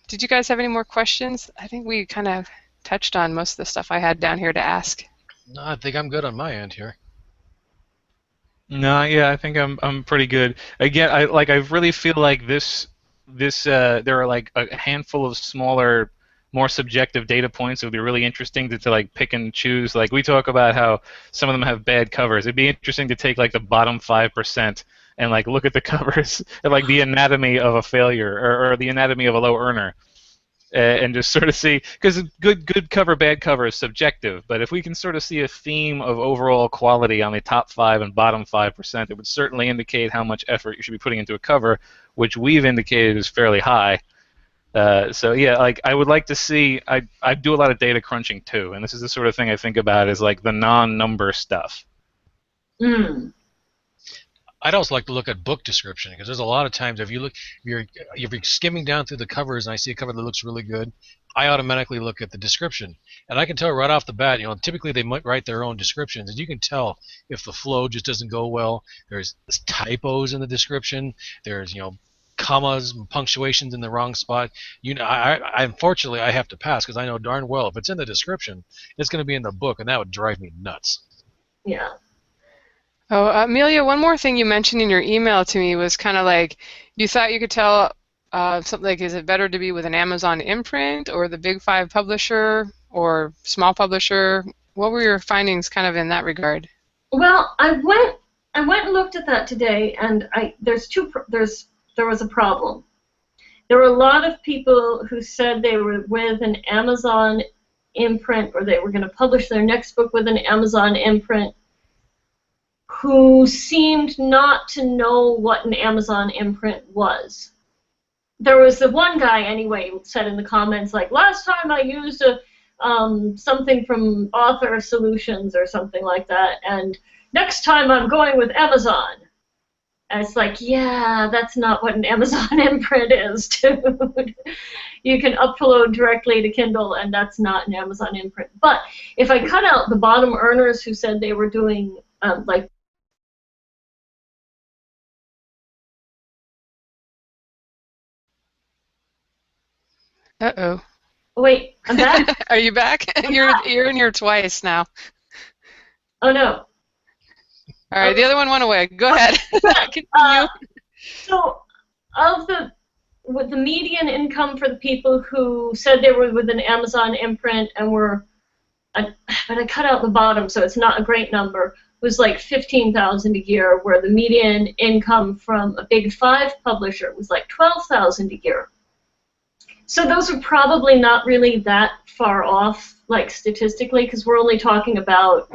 did you guys have any more questions? I think we kind of touched on most of the stuff I had down here to ask. No, I think I'm good on my end here. No, yeah, I think I'm pretty good. Again, I really feel like this there are like a handful of smaller, more subjective data points. It would be really interesting to like pick and choose. Like we talk about how some of them have bad covers. It'd be interesting to take like the bottom 5% and like look at the covers and like the anatomy of a failure or the anatomy of a low earner. And just sort of see, because good cover, bad cover is subjective, but if we can sort of see a theme of overall quality on the top 5 and bottom 5%, it would certainly indicate how much effort you should be putting into a cover, which we've indicated is fairly high. So yeah, like I would like to see, I do a lot of data crunching too, and this is the sort of thing I think about is like the non-number stuff. I'd also like to look at book description because there's a lot of times if you're skimming down through the covers and I see a cover that looks really good, I automatically look at the description, and I can tell right off the bat. You know, typically they might write their own descriptions, and you can tell if the flow just doesn't go well. There's typos in the description. There's commas and punctuations in the wrong spot. I unfortunately I have to pass because I know darn well if it's in the description, it's going to be in the book, and that would drive me nuts. Yeah. Oh, Amelia, one more thing you mentioned in your email to me was kind of like you thought you could tell something like, is it better to be with an Amazon imprint or the Big Five publisher or small publisher? What were your findings kind of in that regard? Well, I went and looked at that today, and there was a problem. There were a lot of people who said they were with an Amazon imprint, or they were going to publish their next book with an Amazon imprint, who seemed not to know what an Amazon imprint was. There was the one guy, anyway, who said in the comments, like, last time I used something from Author Solutions or something like that, and next time I'm going with Amazon. And it's like, yeah, that's not what an Amazon imprint is, dude. You can upload directly to Kindle, and that's not an Amazon imprint. But if I cut out the bottom earners who said they were doing, like, Uh-oh. wait, I'm back? Are you back? You're in here twice now. Oh, no. All right, the other one went away. Go ahead. Continue. So, with the median income for the people who said they were with an Amazon imprint and but I cut out the bottom, so it's not a great number, was like $15,000 a year, where the median income from a Big Five publisher was like $12,000 a year. So those are probably not really that far off, like statistically, because we're only talking about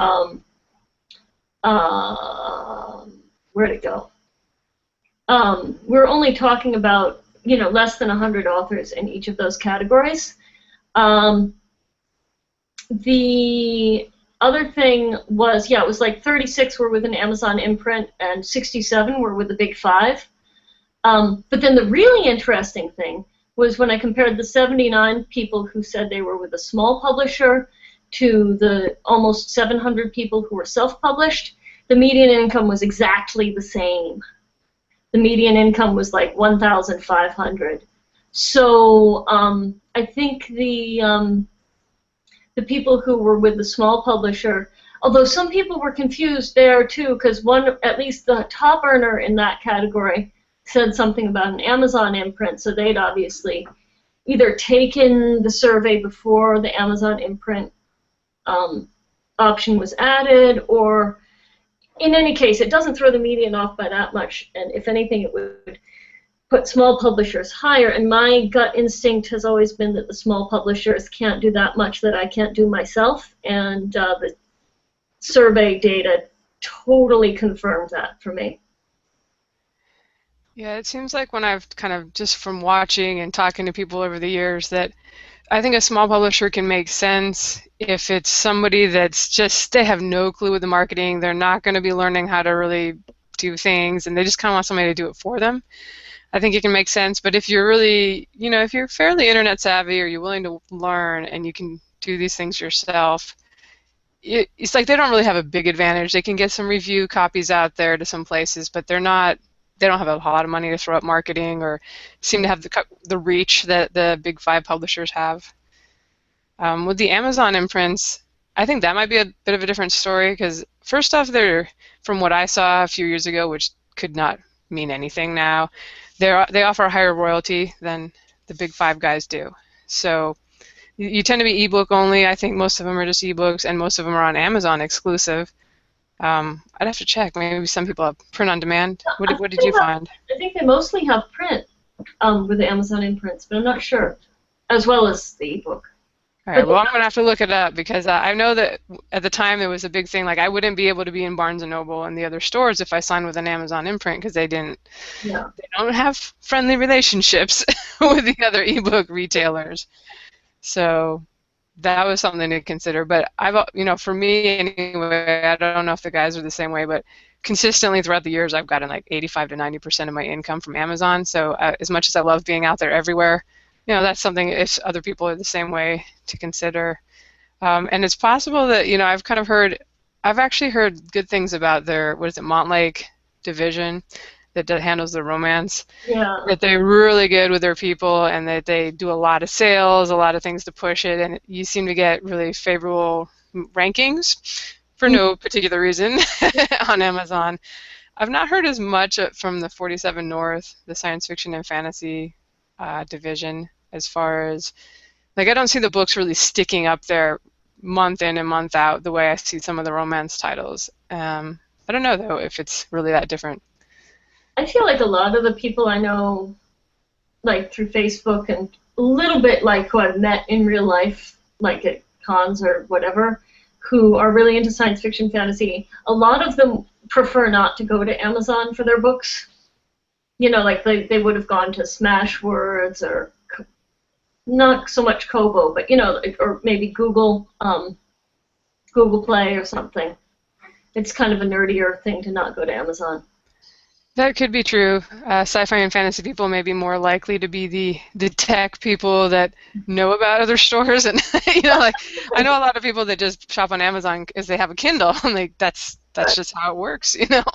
where'd it go? We're only talking about, less than 100 authors in each of those categories. The other thing was, it was like 36 were with an Amazon imprint and 67 were with the Big Five. But then the really interesting thing was when I compared the 79 people who said they were with a small publisher to the almost 700 people who were self-published, the median income was exactly the same. The median income was like $1,500. So I think the people who were with the small publisher, although some people were confused there too, because at least the top earner in that category said something about an Amazon imprint, so they'd obviously either taken the survey before the Amazon imprint option was added, or in any case, it doesn't throw the median off by that much, and if anything, it would put small publishers higher, and my gut instinct has always been that the small publishers can't do that much that I can't do myself, and the survey data totally confirmed that for me. Yeah, it seems like when I've kind of just from watching and talking to people over the years that I think a small publisher can make sense if it's somebody that's just, they have no clue with the marketing, they're not going to be learning how to really do things, and they just kind of want somebody to do it for them. I think it can make sense, but if you're really, if you're fairly internet savvy or you're willing to learn and you can do these things yourself, it's like they don't really have a big advantage. They can get some review copies out there to some places, but they don't have a lot of money to throw at marketing or seem to have the reach that the Big Five publishers have. With the Amazon imprints, I think that might be a bit of a different story because first off, from what I saw a few years ago, which could not mean anything now, they offer a higher royalty than the Big Five guys do. So you tend to be ebook only. I think most of them are just ebooks, and most of them are on Amazon exclusive. I'd have to check. Maybe some people have print on demand. What did you find? I think they mostly have print with the Amazon imprints, but I'm not sure, as well as the ebook. All right, well, I'm going to have to look it up because I know that at the time there was a big thing, like I wouldn't be able to be in Barnes & Noble and the other stores if I signed with an Amazon imprint because they don't have friendly relationships with the other ebook retailers. So that was something to consider. But for me anyway, I don't know if the guys are the same way, but consistently throughout the years I've gotten like 85 to 90% of my income from Amazon. So as much as I love being out there everywhere, that's something if other people are the same way to consider. And it's possible that, I've actually heard good things about their, Montlake division. that handles the romance. Yeah. That they're really good with their people, and that they do a lot of sales, a lot of things to push it, and you seem to get really favorable rankings for no particular reason on Amazon. I've not heard as much from the 47 North, the science fiction and fantasy division, as far as, like, I don't see the books really sticking up there month in and month out the way I see some of the romance titles. I don't know, though, if it's really that different. I feel like a lot of the people I know, like through Facebook and a little bit like who I've met in real life, like at cons or whatever, who are really into science fiction fantasy, a lot of them prefer not to go to Amazon for their books. You know, like they would have gone to Smashwords or not so much Kobo, but, you know, or maybe Google Play or something. It's kind of a nerdier thing to not go to Amazon. That could be true. Sci-fi and fantasy people may be more likely to be the tech people that know about other stores, and you know, like, I know a lot of people that just shop on Amazon because they have a Kindle, and like that's just how it works, you know.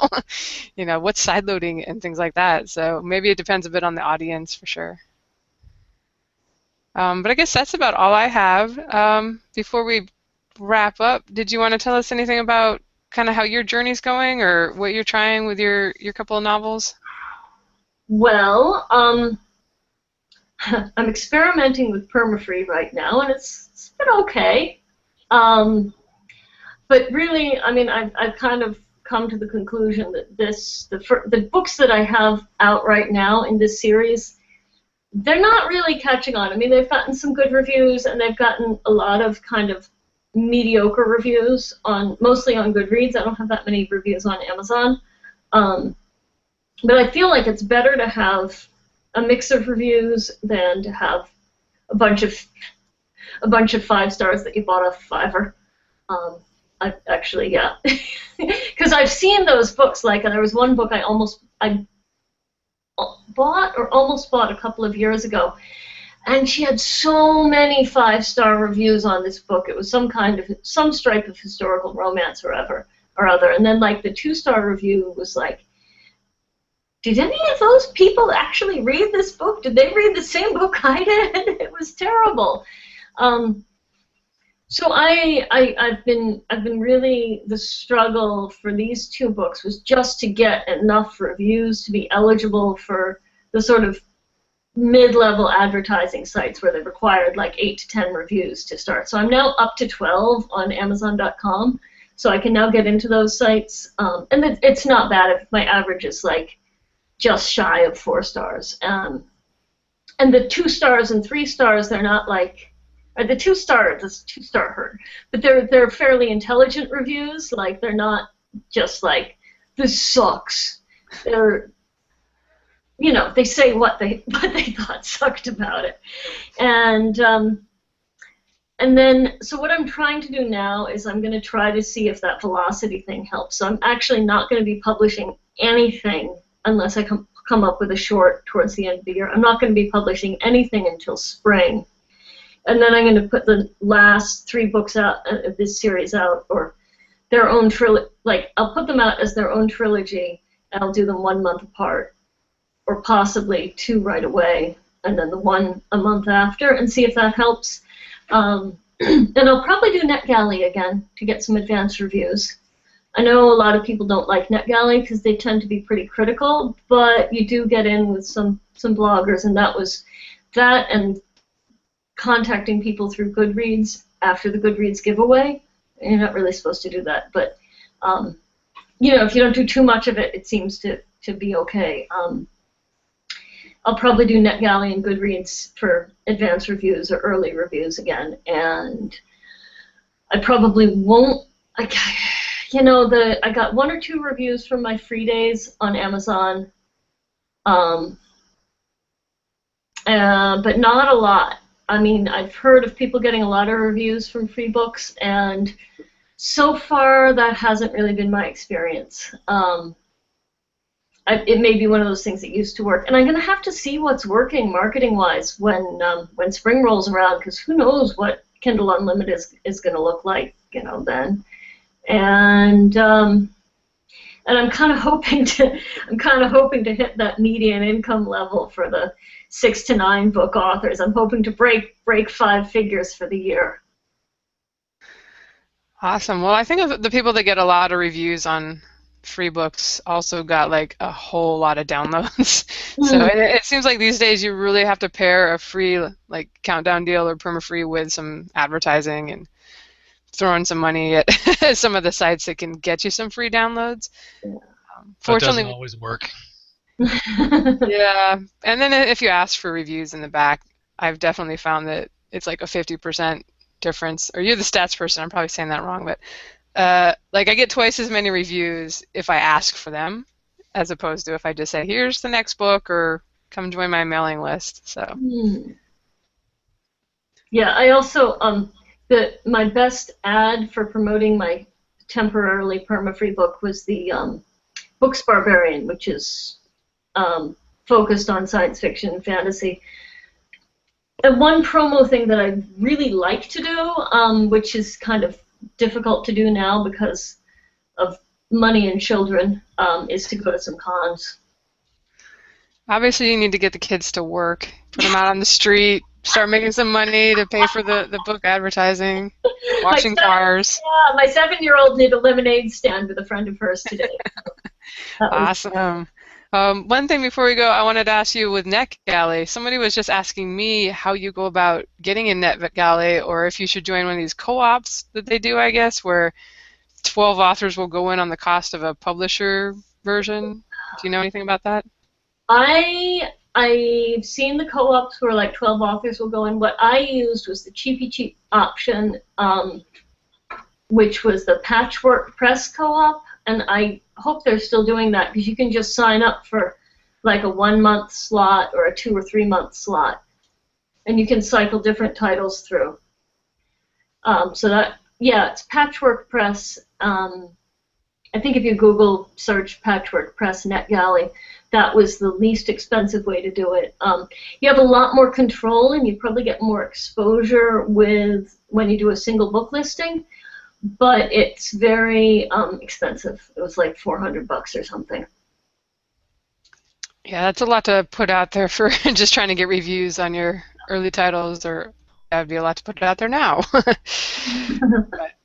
You know, what's sideloading and things like that. So maybe it depends a bit on the audience for sure. But I guess that's about all I have. Before we wrap up, did you want to tell us anything about kind of how your journey's going, or what you're trying with your couple of novels? Well, I'm experimenting with permafree right now, and it's been okay. But really, I mean, I've kind of come to the conclusion that the books that I have out right now in this series, they're not really catching on. I mean, they've gotten some good reviews, and they've gotten a lot of kind of mediocre reviews mostly on Goodreads. I don't have that many reviews on Amazon, but I feel like it's better to have a mix of reviews than to have a bunch of 5 stars that you bought off Fiverr. Yeah, because I've seen those books. Like, there was one book I bought or almost bought a couple of years ago, and she had so many 5-star reviews on this book. It was some stripe of historical romance or other. And then, like, the 2-star review was like, did any of those people actually read this book? Did they read the same book I did? It was terrible. So I've been really, the struggle for these 2 books was just to get enough reviews to be eligible for the sort of mid-level advertising sites where they required like 8 to 10 reviews to start. So I'm now up to 12 on Amazon.com, so I can now get into those sites. And it's not bad if my average is like just shy of 4 stars. And the 2 stars and 3 stars, they're not like, or the 2-star, this 2-star herd, but they're fairly intelligent reviews. Like, they're not just like, this sucks. They're, you know, they say what they thought sucked about it. And then, so what I'm trying to do now is I'm going to try to see if that velocity thing helps. So I'm actually not going to be publishing anything unless I come up with a short towards the end of the year. I'm not going to be publishing anything until spring. And then I'm going to put the last 3 books out of this series out, or their own trilogy. Like, I'll put them out as their own trilogy, and I'll do them 1 month apart, or possibly 2 right away, and then the 1 a month after, and see if that helps. And I'll probably do NetGalley again to get some advanced reviews. I know a lot of people don't like NetGalley because they tend to be pretty critical, but you do get in with some bloggers, and that was that, and contacting people through Goodreads after the Goodreads giveaway. You're not really supposed to do that, but you know, if you don't do too much of it, it seems to be okay. I'll probably do NetGalley and Goodreads for advanced reviews or early reviews again, and I probably won't. You know, I got 1 or 2 reviews from my free days on Amazon, but not a lot. I mean, I've heard of people getting a lot of reviews from free books, and so far that hasn't really been my experience. It may be one of those things that used to work, and I'm going to have to see what's working marketing-wise when spring rolls around, because who knows what Kindle Unlimited is going to look like, you know, then. And and I'm kind of hoping to hit that median income level for the 6 to 9 book authors. I'm hoping to break 5 figures for the year. Awesome. Well, I think of the people that get a lot of reviews on free books also got like a whole lot of downloads. So it seems like these days you really have to pair a free like countdown deal or perma-free with some advertising and throwing some money at some of the sites that can get you some free downloads. Fortunately, that doesn't always work. Yeah, and then if you ask for reviews in the back, I've definitely found that it's like a 50% difference. Or you're the stats person, I'm probably saying that wrong, but like I get twice as many reviews if I ask for them as opposed to if I just say, here's the next book or come join my mailing list. So yeah, I also my best ad for promoting my temporarily perma-free book was the Books Barbarian, which is focused on science fiction and fantasy. And one promo thing that I really like to do, which is kind of difficult to do now because of money and children, is to go to some cons. Obviously, you need to get the kids to work, put them out on the street, start making some money to pay for the book advertising, washing cars. Yeah, my 7-year-old did a lemonade stand with a friend of hers today. Awesome. One thing before we go, I wanted to ask you with NetGalley, somebody was just asking me how you go about getting in NetGalley or if you should join one of these co-ops that they do, I guess, where 12 authors will go in on the cost of a publisher version. Do you know anything about that? I've seen the co-ops where like 12 authors will go in. What I used was the cheapy option, which was the Patchwork Press co-op, and I hope they're still doing that because you can just sign up for like a 1-month slot or a 2 or 3 month slot, and you can cycle different titles through. So that, yeah, it's Patchwork Press. I think if you Google search Patchwork Press NetGalley, that was the least expensive way to do it. You have a lot more control and you probably get more exposure when you do a single book listing, but it's very expensive. It was like $400 or something. Yeah, that's a lot to put out there for just trying to get reviews on your early titles, or that would be a lot to put out there now. But,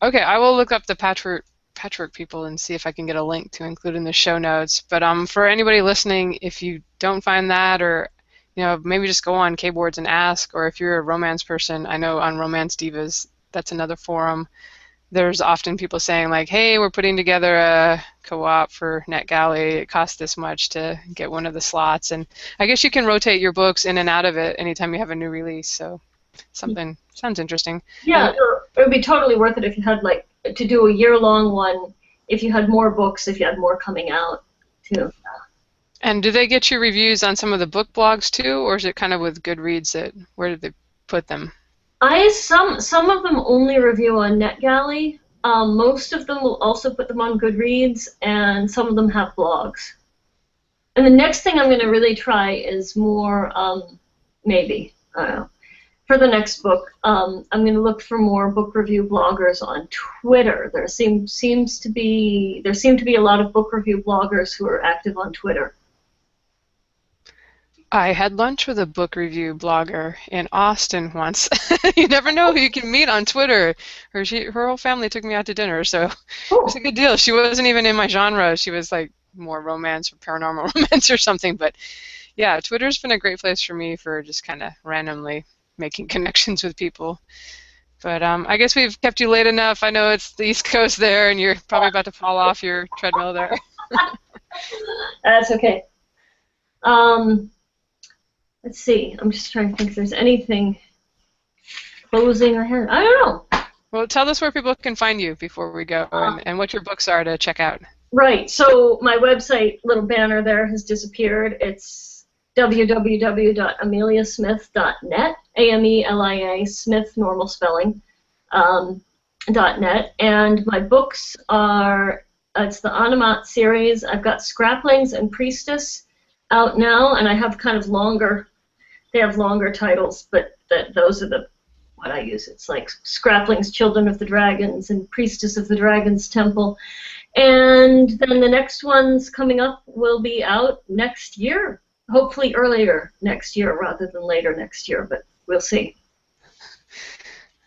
okay, I will look up the Patchwork people and see if I can get a link to include in the show notes. But for anybody listening, if you don't find that, or maybe just go on Kboards and ask, or if you're a romance person, I know on Romance Divas, that's another forum, there's often people saying like, hey, we're putting together a co-op for NetGalley, it costs this much to get one of the slots, and I guess you can rotate your books in and out of it anytime you have a new release, so something sounds interesting. Yeah, it would be totally worth it if you had like to do a year-long one, if you had more books, if you had more coming out too. And do they get your reviews on some of the book blogs too, or is it kind of with Goodreads? Where do they put them? Some of them only review on NetGalley. Most of them will also put them on Goodreads, and some of them have blogs. And the next thing I'm going to really try is more, maybe, I don't know, for the next book, I'm going to look for more book review bloggers on Twitter. There seem to be a lot of book review bloggers who are active on Twitter. I had lunch with a book review blogger in Austin once. You never know who you can meet on Twitter. Her whole family took me out to dinner, so it was a good deal. She wasn't even in my genre. She was like more romance or paranormal romance or something. But yeah, Twitter's been a great place for me for just kind of randomly making connections with people. But I guess we've kept you late enough. I know it's the East Coast there, and you're probably about to fall off your treadmill there. That's okay. Let's see. I'm just trying to think if there's anything closing ahead. I don't know. Well, tell us where people can find you before we go, and what your books are to check out. Right. So my website, little banner there, has disappeared. It's www.ameliasmith.net, A-M-E-L-I-A, Smith, normal spelling, .net. And my books are, it's the Animat series. I've got Scraplings and Priestess out now, and I have kind of longer, they have longer titles, but those are what I use. It's like Scraplings, Children of the Dragons, and Priestess of the Dragon's Temple. And then the next ones coming up will be out next year. Hopefully earlier next year rather than later next year, but we'll see.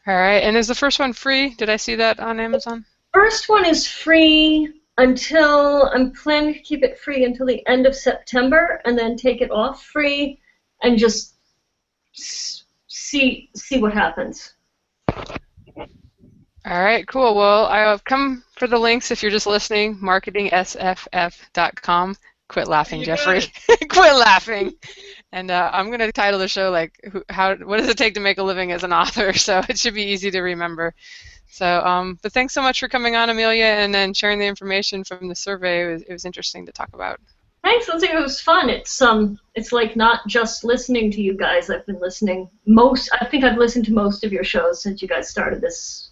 All right, and is the first one free? Did I see that on Amazon? First one is free until, I'm planning to keep it free until the end of September and then take it off free and just see what happens. All right, cool. Well, I'll come for the links if you're just listening, marketingsff.com. Quit laughing, Jeffrey. Quit laughing. And I'm going to title the show like, what does it take to make a living as an author? So it should be easy to remember. So, but thanks so much for coming on, Amelia, and then sharing the information from the survey. It was interesting to talk about. Thanks, Lindsay. It was fun. It's like not just listening to you guys. I've been listening I think I've listened to most of your shows since you guys started this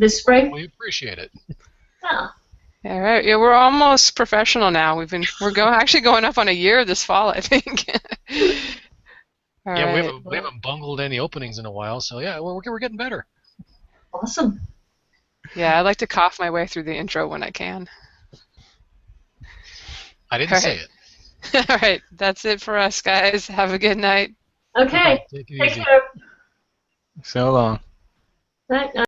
spring? We appreciate it. Yeah. All right. Yeah, we're almost professional now. We're actually going up on a year this fall, I think. Yeah, right. we haven't bungled any openings in a while, so yeah, we're getting better. Awesome. Yeah, I like to cough my way through the intro when I can. I didn't say it. All right. That's it for us, guys. Have a good night. Okay. Take it easy. Care. So long. Night.